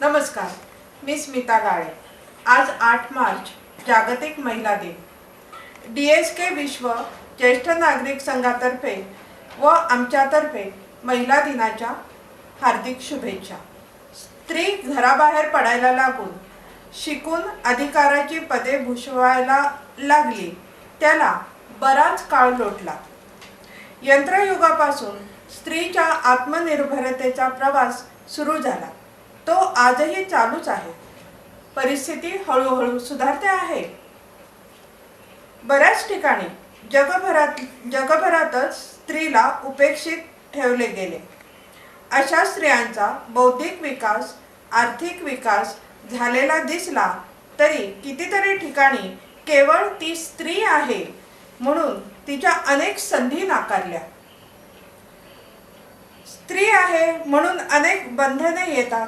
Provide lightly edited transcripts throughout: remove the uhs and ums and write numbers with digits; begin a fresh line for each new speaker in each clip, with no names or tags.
नमस्कार, मी स्मिता गाळे। आज 8 मार्च जागतिक महिला दिन। DSK विश्व ज्येष्ठ नागरिक संघातर्फे व आमच्यातर्फे महिला दिनाच्या हार्दिक शुभेच्छा। स्त्री घराबाहेर पडायला लागून शिकून अधिकाराची पदे भूषवायला लागली त्याला बराच काळ लोटला। यंत्रयुगापासून स्त्रीच्या आत्मनिर्भरतेचा प्रवास सुरू झाला, तो आजही चालूच आहे। परिस्थिती हळूहळू सुधारते आहे। बऱ्याच ठिकाणी जगभरातच स्त्रीला उपेक्षित ठेवले गेले। अशा स्त्रियांचा बौद्धिक विकास, आर्थिक विकास झालेला दिसला तरी कितीतरी ठिकाणी केवळ ती स्त्री आहे म्हणून तिच्या अनेक संधी नाकारल्या। स्त्री आहे म्हणून अनेक बंधने येतात।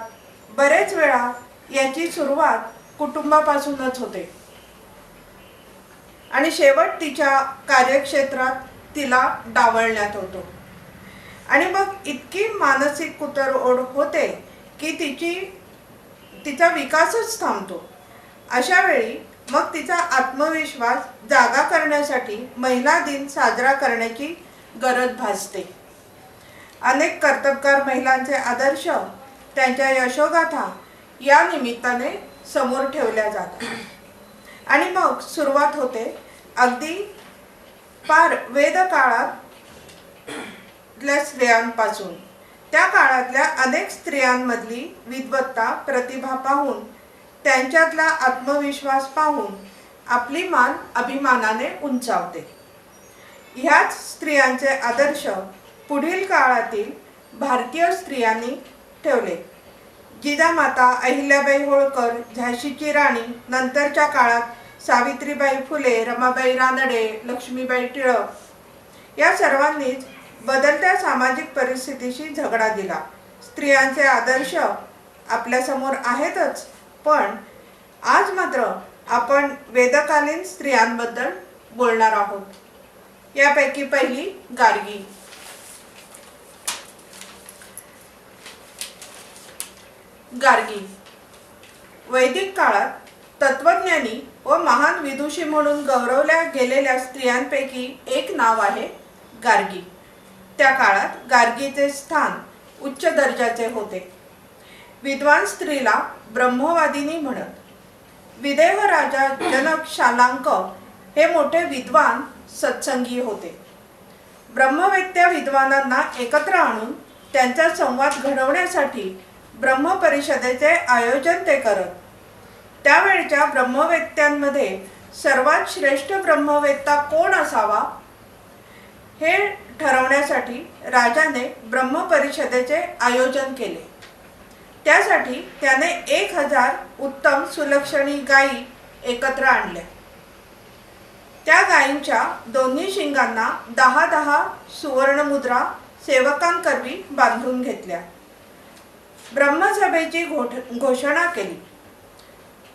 बरेच वेळा याची सुरुवात कुटुंबापासूनच होते आणि शेवट तिच्या कार्यक्षेत्रात तिला डावलण्यात होतो आणि मग इतकी मानसिक कुतरओढ होते की तिचा विकासच थांबतो। अशा वेळी मग तिचा आत्मविश्वास जागा करण्यासाठी महिला दिन साजरा करण्याची गरज भासते। अनेक कर्तबगार महिलांचे आदर्श, त्यांच्या यशोगाथा या निमित्ताने समोर ठेवल्या जातात आणि मग सुरुवात होते अगदी पार वेद काळातल्या स्त्रियांपासून। त्या काळातल्या अनेक स्त्रियांमधली विद्वत्ता, प्रतिभा पाहून, त्यांच्यातला आत्मविश्वास पाहून आपली मान अभिमानाने उंचावते। ह्याच स्त्रियांचे आदर्श पुढील काळातील भारतीय स्त्रियांनी ठेवले। जिजामाता, अहिल्याबाई होळकर, झाशीची राणी, नंतरच्या काळात सावित्रीबाई फुले, रमाबाई रानडे, लक्ष्मीबाई टिळक या सर्वांनीच बदलत्या सामाजिक परिस्थितीशी झगडा दिला। स्त्रियांचे आदर्श आपल्यासमोर आहेतच, पण आज मात्र आपण वेदकालीन स्त्रियांबद्दल बोलणार आहोत। यापैकी पहिली गार्गी। गार्गी वैदिक काळात तत्वज्ञानी व महान विदुषी म्हणून गौरवल्या गेलेल्या स्त्रियांपैकी एक नाव आहे गार्गी। त्या काळात गार्गीचे स्थान उच्च दर्जाचे होते। विद्वान स्त्रीला ब्रह्मवादिनी म्हणत। विदेह राजा जनक शालांक हे मोठे विद्वान सत्संगी होते। ब्रह्मवेत्त्या विद्वानांना एकत्र आणून त्यांचा संवाद घडवण्यासाठी ब्रह्मपरिषदेचे आयोजन ते करत। त्यावेळच्या ब्रह्मवेत्त्यांमध्ये सर्वात श्रेष्ठ ब्रह्मवेत्ता कोण असावा हे ठरवण्यासाठी राजाने ब्रह्मपरिषदेचे आयोजन केले। त्यासाठी त्याने 1000 उत्तम सुलक्षणी गायी एकत्र आणल्या। त्या गायींच्या दोन्ही शिंगांना 10 सुवर्णमुद्रा सेवकांकरवी बांधून घेतल्या। ब्रह्मसभेची घोषणा केली।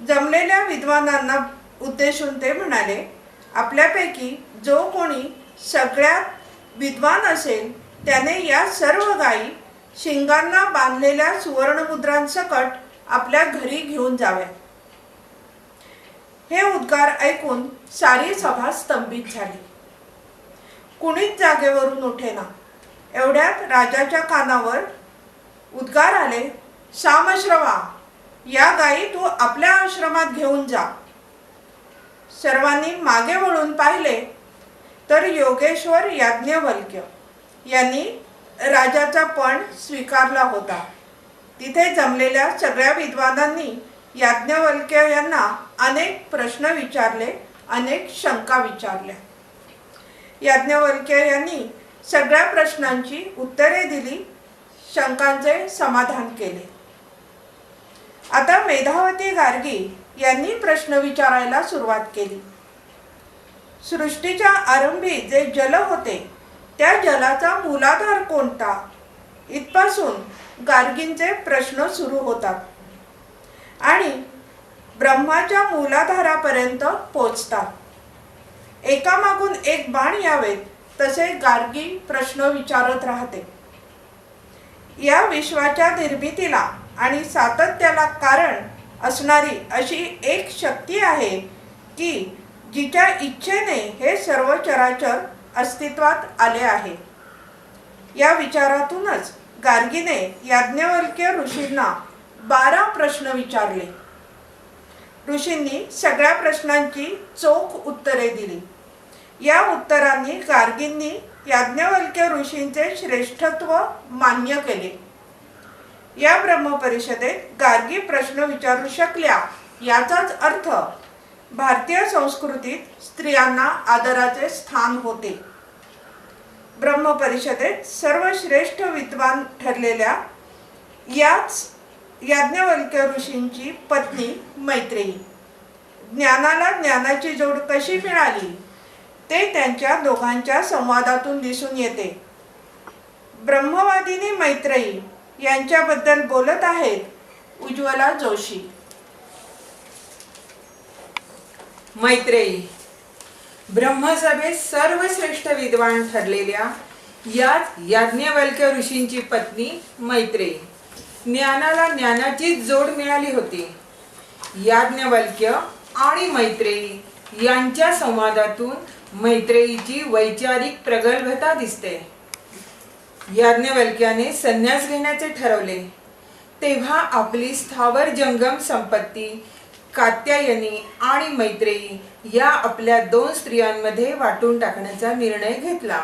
जमलेल्या विद्वानांना उद्देशून ते म्हणाले, आपल्यापैकी जो कोणी सगळ्यात विद्वान असेल त्याने या सर्व गायी शिंगांना बांधलेल्या सुवर्णमुद्रांसकट आपल्या घरी घेऊन जाव्यात। हे उद्गार ऐकून सारी सभा स्तंभित झाली। कुणीच जागेवरून उठेना। एवढ्यात राजाच्या कानावर उद्गार आले, सामश्रवा, या गायी तू आपल्या आश्रमात घेऊन जा। सर्वांनी मागे वळून पाहिले तर योगेश्वर याज्ञवल्क्य यांनी राजाचा पण स्वीकारला होता। तिथे जमलेल्या सगळ्या विद्वानांनी याज्ञवल्क्य यांना अनेक प्रश्न विचारले, अनेक शंका विचारल्या। याज्ञवल्क्य यांनी सगळ्या प्रश्नांची उत्तरे दिली, शंकांचे समाधान केले। आता मेधावती गार्गी यांनी प्रश्न विचारायला सुरुवात केली। सृष्टीच्या आरंभी जे जल होते त्या जलाचा मूलाधार कोणता, इथपासून गार्गींचे प्रश्न सुरू होतात आणि ब्रह्माच्या मूलाधारापर्यंत पोचतात। एकामागून एक बाण यावेत तसे गार्गी प्रश्न विचारत राहते। या विश्वाच्या निर्मितीला आणि सातत्याला कारण असणारी अशी एक शक्ती आहे की जिच्या इच्छेने हे सर्व चराचर अस्तित्वात आले आहे. या विचारातूनच गार्गीने याज्ञवल्क्य ऋषींना 12 प्रश्न विचारले. ऋषींनी सगळ्या प्रश्नांची चोख उत्तरे दिली. या उत्तरांनी गार्गींनी याज्ञवल्क्य ऋषींचे श्रेष्ठत्व मान्य केले. या ब्रह्मपरिषदेत गार्गी प्रश्न विचारू शकल्या याचाच अर्थ भारतीय संस्कृतीत स्त्रियांना आदराचे स्थान होते. ब्रह्मपरिषदेत सर्वश्रेष्ठ विद्वान ठरलेल्या याच याज्ञवल्क्य ऋषींची पत्नी मैत्रेयी. ज्ञानाला ज्ञानाची जोड कशी मिळाली ते त्यांच्या दोघांच्या संवादातून दिसून येते. ब्रह्मवादिनी मैत्रेयी यांच्याबद्दल बोलत आहेत उज्ज्वला जोशी.
मैत्रेयी ब्रह्मसभेत सर्वश्रेष्ठ विद्वान ठरलेल्या याच याज्ञवल्क्य ऋषींची पत्नी मैत्रेयी. ज्ञानाला ज्ञानाची जोड मिळाली होती. याज्ञवल्क्य आणि मैत्रेयी यांच्या संवादातून मैत्रेयीची वैचारिक प्रगल्भता दिसते. याज्ञवल्क्याने संन्यास घेण्याचे ठरवले तेव्हा आपली स्थावर जंगम संपत्ती कात्यायनी आणि मैत्रेयी या आपल्या 2 स्त्रियांमध्ये वाटून टाकण्याचा निर्णय घेतला.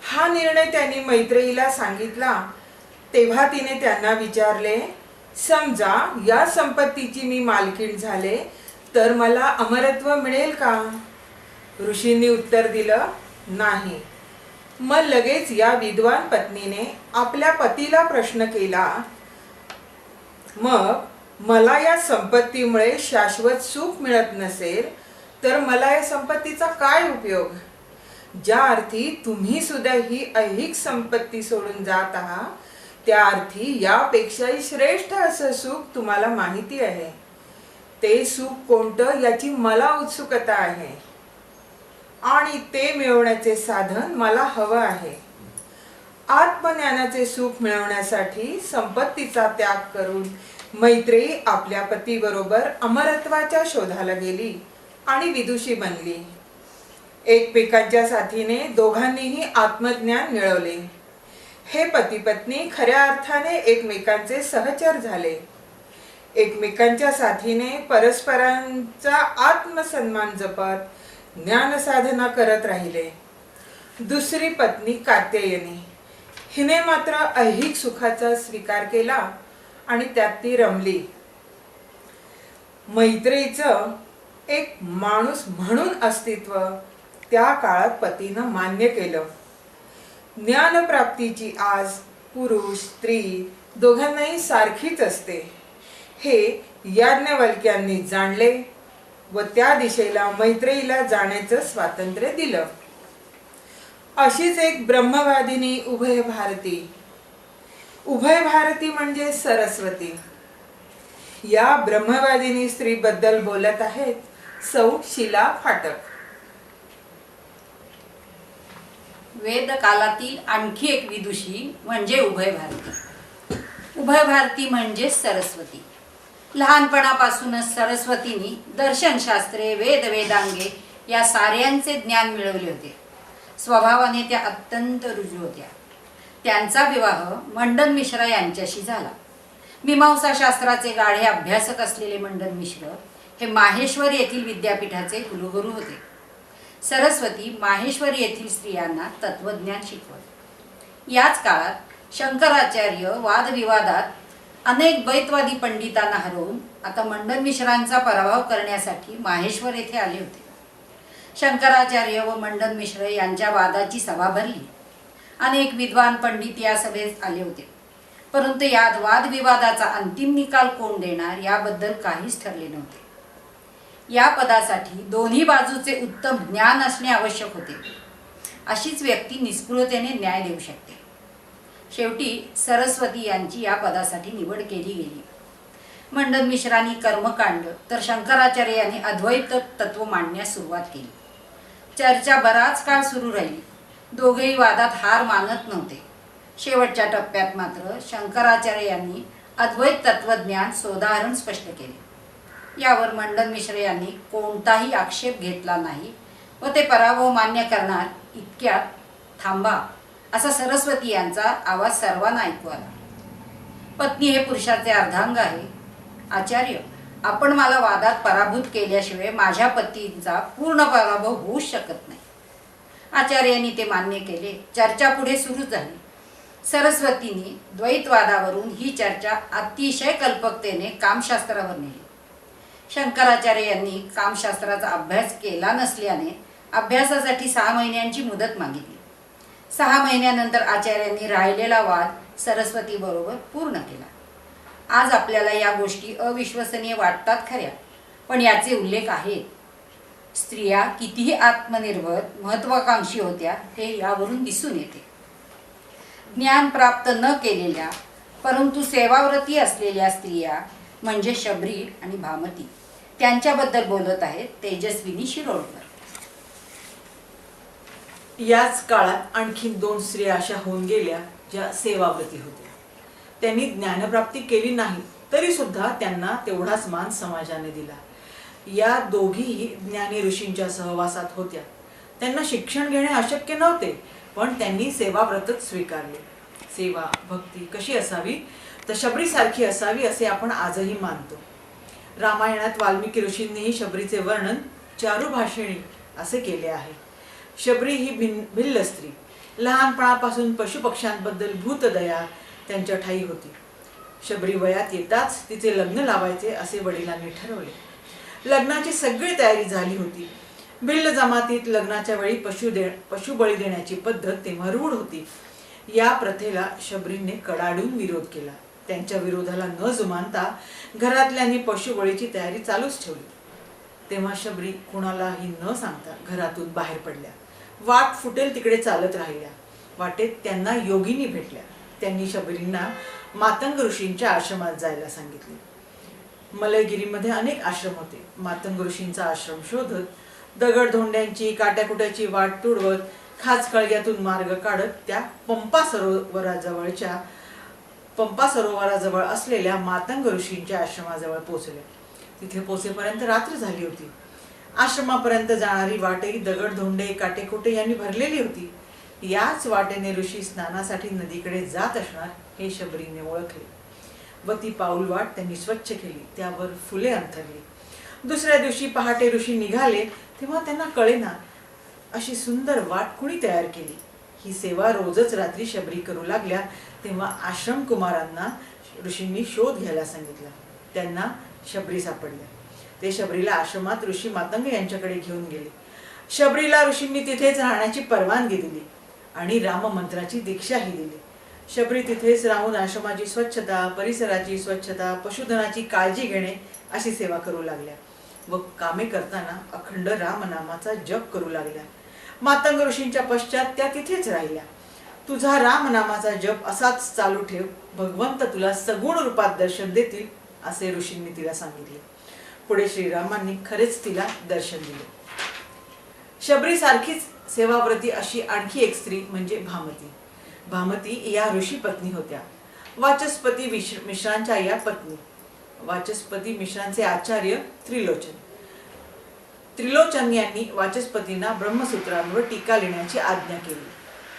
हा निर्णय त्यांनी मैत्रेयीला सांगितला तेव्हा तिने त्यांना विचारले, समजा या संपत्तीची मी मालकीण झाले तर मला अमरत्व मिळेल का? ऋषींनी उत्तर दिलं, नाही. मग लगेच या विद्वान पत्नीने आपल्या पतीला प्रश्न केला, मग मला या संपत्तीमुळे शाश्वत सुख मिळत नसेल तर मला या संपत्तीचा काय उपयोग? ज्या अर्थी तुम्ही सुद्धा ही ऐहिक संपत्ती सोडून जात आहात त्या अर्थी यापेक्षाही श्रेष्ठ असं सुख तुम्हाला माहिती आहे. ते सुख कोणतं याची मला उत्सुकता आहे आणि ते मिळवण्याचे साधन मला हवं आहे. आत्मज्ञानाचे सुख मिळवण्यासाठी संपत्तीचा त्याग करून मैत्रेयी आपल्या पतीबरोबर अमरत्वाच्या शोधाला गेली आणि विदुषी बनली. एकमेकांच्या साथीने दोघांनीही आत्मज्ञान मिळवले. हे पती पत्नी खऱ्या अर्थाने एकमेकांचे सहचर झाले. एकमेकांच्या साथीने परस्परांचा आत्मसन्मान जपत ज्ञान साधना करत राहिले. दुसरी पत्नी कात्यायनी हिने मात्र ऐहिक सुखाचा स्वीकार केला आणि त्यात ती रमली. मैत्रेयीचं एक माणूस म्हणून अस्तित्व त्या काळात पतीनं मान्य केलं. ज्ञानप्राप्तीची आस पुरुष स्त्री दोघांनाही सारखीच असते हे याज्ञवल्क्यांनी जाणले व त्या दिशेला मैत्रेयीला जाण्याचं स्वातंत्र्य दिलं. अशीच एक ब्रह्मवादिनी उभय भारती. उभय भारती म्हणजे सरस्वती. या ब्रह्मवादिनी स्त्रीबद्दल बोलत आहेत सौ शीला फाटक.
वेद कालातील आणखी एक विदुषी म्हणजे उभय भारती. उभय भारती म्हणजे सरस्वती. लहानपणापासूनच सरस्वतींनी दर्शनशास्त्रे वेद वेदांगे या साऱ्यांचे ज्ञान मिळवले होते. स्वभावाने त्या अत्यंत रुजू होत्या. त्यांचा विवाह मंडन मिश्र यांच्याशी झाला. मीमांसा शास्त्राचे गाढे अभ्यासक असलेले मंडन मिश्र हे माहेश्वर येथील विद्यापीठाचे कुलगुरू होते. सरस्वती माहेश्वर येथील स्त्रियांना तत्वज्ञान शिकवत. याच काळात शंकराचार्य वादविवादात अनेक द्वैतवादी पंडितांना हरवून आता मंडन मिश्रांचा पराभव करण्यासाठी माहेश्वर येथे आले होते. शंकराचार्य व मंडन मिश्र यांच्या वादाची सभा भरली. अनेक विद्वान पंडित या सभेत आले होते. परंतु यात वादविवादाचा अंतिम निकाल कोण देणार याबद्दल काहीच ठरले नव्हते. या पदासाठी दोन्ही बाजूचे उत्तम ज्ञान असणे आवश्यक होते. अशीच व्यक्ती निष्क्रियतेने न्याय देऊ शकते. शेवटी सरस्वती यांची या पदासाठी निवड केली गेली. मंडन मिश्रांनी कर्मकांड तर शंकराचार्य यांनी अद्वैत तत्व मांडण्यास सुरुवात केली. चर्चा बराच काळ सुरू राहिली. दोघेही वादात हार मानत नव्हते. शेवटच्या टप्प्यात मात्र शंकराचार्य यांनी अद्वैत तत्वज्ञान सोदाहरण स्पष्ट केले. यावर मंडन मिश्र यांनी कोणताही आक्षेप घेतला नाही व ते पराभव मान्य करणार इतक्यात थांबा असा सरस्वती यांचा आवाज सर्वांना ऐकू आला. पत्नी हे पुरुषाचे अर्धांग आहे. आचार्य, आपण मला वादात पराभूत केल्याशिवाय माझ्या पतींचा पूर्ण पराभव होऊच शकत नाही. आचार्यांनी ते मान्य केले. चर्चा पुढे सुरू झाली. सरस्वतीने द्वैतवादावरून ही चर्चा अतिशय कल्पकतेने कामशास्त्रावर नेली. शंकराचार्य यांनी कामशास्त्राचा अभ्यास केला नसल्याने अभ्यासासाठी 6 महिन्यांची मुदत मागितली. 6 महिन्यानंतर आचार्यांनी राहिलेला वाद सरस्वती बरोबर पूर्ण केला. आज आपल्याला या गोष्टी अविश्वसनीय वाटतात खऱ्या, पण याचे उल्लेख आहेत. स्त्रिया कितीही आत्मनिर्भर महत्वाकांक्षी होत्या हे यावरून दिसून येते. ज्ञान प्राप्त न केलेल्या परंतु सेवाव्रती असलेल्या स्त्रिया म्हणजे शबरी आणि भामती, त्यांच्याबद्दल बोलत आहेत तेजस्विनी शिरोडकर.
याच काळात आणखी 2 स्त्रिया अशा होऊन गेल्या ज्या सेवाव्रती होत्या. त्यांनी ज्ञानप्राप्ती केली नाही तरी सुद्धा त्यांना तेवढाच मान समाजाने दिला. या दोघीही ज्ञानी ऋषींच्या सहवासात होत्या. त्यांना शिक्षण घेणे अशक्य नव्हते, पण त्यांनी सेवाव्रतच स्वीकारले. सेवा भक्ती कशी असावी तर शबरीसारखी असावी असे आपण आजही मानतो. रामायणात वाल्मिकी ऋषींनीही शबरीचे वर्णन चारुभाषिणी असे केले आहे. शबरी ही भिल्ल स्त्री. लहानपणापासून पशुपक्ष्यांबद्दल भूतदया त्यांच्या ठायी होती. शबरी वयात येताच तिचे लग्न लावायचे असे वडिलांनी ठरवले. लग्नाची सगळी तयारी झाली होती. भिल्ल जमातीत लग्नाच्या वेळी पशुबळी देण्याची पद्धत तेव्हा रूढ होती. या प्रथेला शबरीने कडाडून विरोध केला. त्यांच्या विरोधाला न जुमानता घरातल्यांनी पशुबळीची तयारी चालूच ठेवली. तेव्हा शबरी कुणालाही न सांगता घरातून बाहेर पडल्या. वाट फुटेल तिकडे चालत राहिल्या. वाटेत त्यांना योगिनी भेटल्या. त्यांनी शबरींना मातंग ऋषींच्या आश्रमात जायला सांगितले. मलयगिरीमध्ये अनेक आश्रम होते. मातंग ऋषींचा आश्रम शोधत दगडधोंड्यांची काट्याकुट्याची वाट तुडवत खाच कळग्यातून मार्ग काढत त्या पंपा सरोवराजवळ असलेल्या मातंग ऋषींच्या आश्रमाजवळ पोहोचले. तिथे पोहोचेपर्यंत रात्र झाली होती. आश्रमापर्यंत जाणारी वाटही दगडधोंडे काटेकोटे यांनी भरलेली होती. याच वाटेने ऋषी स्नानासाठी नदीकडे जात असणार हे शबरीने ओळखले व ती पाऊलवाट त्यांनी स्वच्छ केली. त्यावर फुले अंथरली. दुसऱ्या दिवशी पहाटे ऋषी निघाले तेव्हा त्यांना कळेना अशी सुंदर वाट कुणी तयार केली. ही सेवा रोजच रात्री शबरी करू लागल्या. तेव्हा आश्रम कुमारांना ऋषींनी शोध घ्यायला सांगितला. त्यांना शबरी सापडल्या. ते शबरीला आश्रमात ऋषी मातंग यांच्याकडे घेऊन गेले. शबरीला ऋषींनी तिथेच राहण्याची परवानगी दिली आणि राममंत्राची दीक्षाही दिली. शबरी तिथेच राहून आश्रमाची स्वच्छता, परिसराची स्वच्छता, पशुधनाची काळजी घेणे अशी सेवा करू लागल्या व कामे करताना अखंड रामनामाचा जप करू लागल्या. मातंग ऋषींच्या पश्चात त्या तिथेच राहिल्या. तुझा रामनामाचा जप असाच चालू ठेव, भगवंत तुला सगुण रूपात दर्शन देतील असे ऋषींनी तिला सांगितले. पुढे श्रीरामांनी खरेच तिला दर्शन दिले. शबरी सारखीच सेवाव्रती अशी आणखी एक स्त्री म्हणजे भामती. भामती या ऋषी पत्नी होत्या. वाचस्पती मिश्रांच्या या पत्नी. वाचस्पती मिश्रांचे आचार्य त्रिलोचन यांनी वाचस्पतींना ब्रह्मसूत्रांवर टीका लिहिण्याची आज्ञा केली.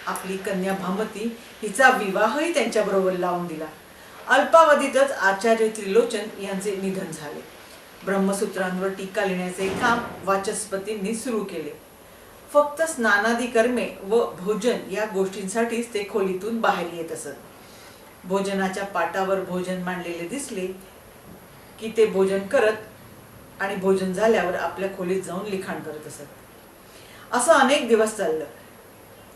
आपली कन्या भामती हिचा विवाहही त्यांच्याबरोबर लावून दिला. अल्पावधीतच आचार्य त्रिलोचन यांचे निधन झाले. ब्रह्मसूत्रांवर टीका लिहिण्याचे काम वाचस्पतींनी सुरू केले. फक्त स्नानादी कर्मे व भोजन या गोष्टींसाठीच ते खोलीतून बाहेर येत असत. भोजनाच्या पाटावर भोजन मांडलेले दिसले की ते भोजन करत आणि भोजन झाल्यावर आपल्या खोलीत जाऊन लिखाण करत असत. असं अनेक दिवस चाललं.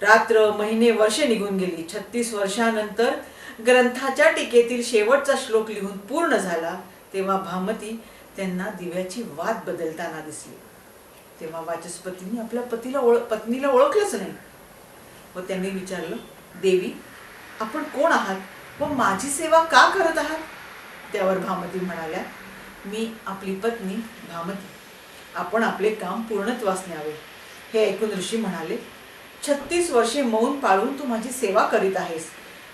रात्र, महिने, वर्षे निघून गेली. 36 वर्षानंतर ग्रंथाच्या टीकेतील शेवटचा श्लोक लिहून पूर्ण झाला तेव्हा भामती त्यांना दिव्याची वात बदलताना दिसली. तेव्हा वाचस्पतींनी आपल्या पत्नीला ओळखलंच नाही व त्यांनी विचारलं, देवी, आपण कोण आहात व माझी सेवा का करत आहात? त्यावर भामती म्हणाल्या, मी आपली पत्नी भामती. आपण आपले काम पूर्णत्वास न्यावे. हे ऐकून ऋषी म्हणाले, 36 वर्षे मौन पाळून तू माझी सेवा करीत आहेस.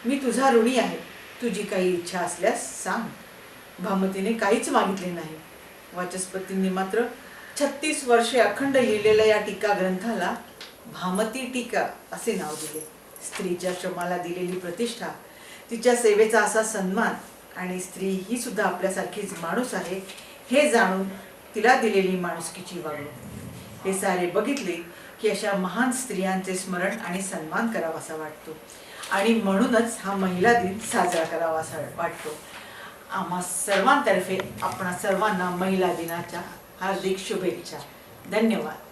मी तुझा ऋणी आहे. तुझी काही इच्छा असल्यास सांग. भामतीने काहीच मागितले नाही. वाचस्पतींनी मात्र 36 वर्षे अखंड लिहिलेल्या या टीका ग्रंथाला भामती टीका असे नाव दिले. स्त्रीच्या श्रमाला दिलेली प्रतिष्ठा, तिच्या सेवेचा असा सन्मान आणि स्त्री ही सुद्धा आपल्यासारखीच माणूस आहे हे जाणून तिला दिलेली माणुसकीची वागणूक, हे सारे बघितले की अशा महान स्त्रियांचे स्मरण आणि सन्मान करावासा वाटतो. आणि म्हणूनच हा महिला दिन साजरा करावासा वाटतो. आम्हा सर्वांतर्फे आपणा सर्वांना महिला दिनाच्या हार्दिक शुभेच्छा. धन्यवाद.